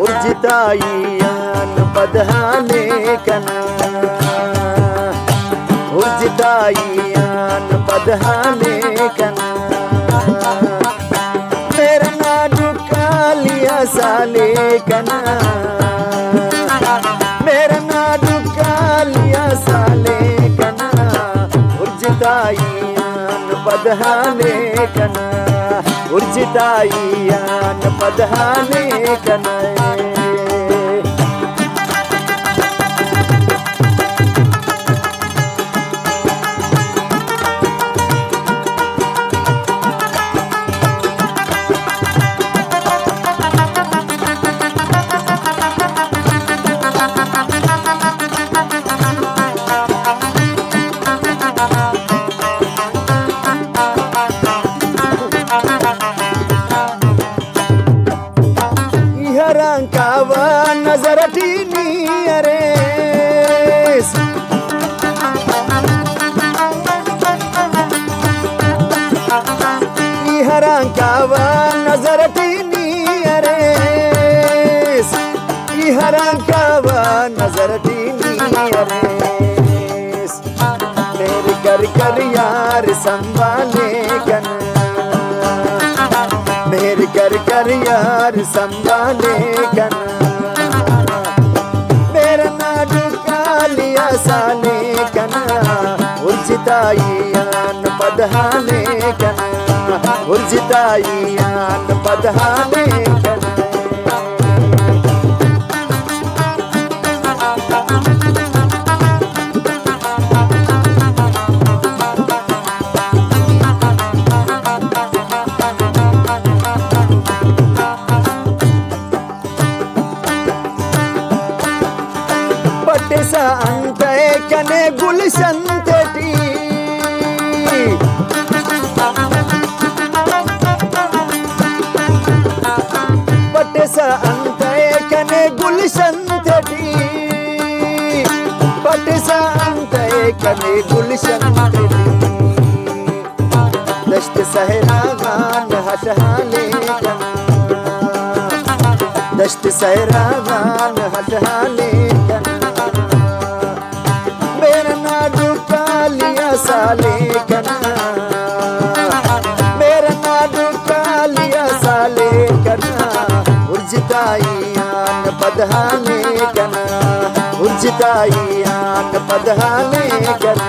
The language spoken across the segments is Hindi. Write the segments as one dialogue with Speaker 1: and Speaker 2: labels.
Speaker 1: urjitayan padhane kana urjitayan padhane kana mera nadu kaliya sale kana mera nadu kaliya sale kana urjitayan padhane kana urjitayan padhane kana Rangkawa nazaratini ares Iharangkawa nazaratini ares Iharangkawa nazaratini ares Mere kar kar yaar sambhale kana मेरे कर कर यार संभाले कना मेरा नाडू कालिया साले कना उर्जितायान पदहाने कना उर्जितायान पदहाने कना पटेसा अंतय कने गुलशन तेटी पटेसा अंतय कने गुलशन तेटी पटेसा अंतय कने गुलशन तेटी दश्त सहरा गान हटहाले कना दश्त सहरा गान हटहाले कना साले कना मेरा नाडू कालिया साले कना उर्जितायान पदहाने कना उर्जितायान पदहाने कना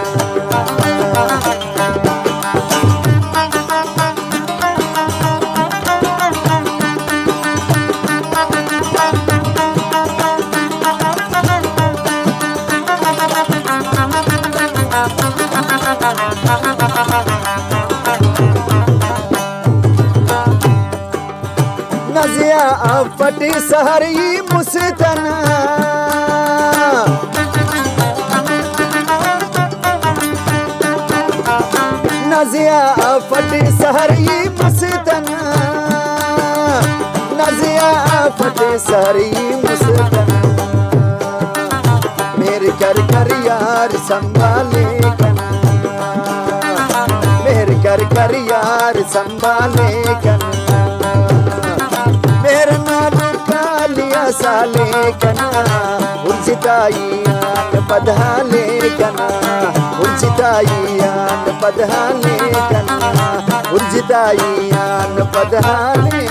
Speaker 1: नजिया अपटी सहरी मुस्तना नजिया अपटी सहरी मुस्तना नजिया अपटी सहरी मुस्तना मेरे कर कर यार संभाले कना मेरे कर कर यार संभाले कना मेरा नाडू कालिया साले कना उर्जितायान पदहाले कना उर्जितायान पदहाले कना उर्जितायान पदहाले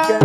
Speaker 1: कना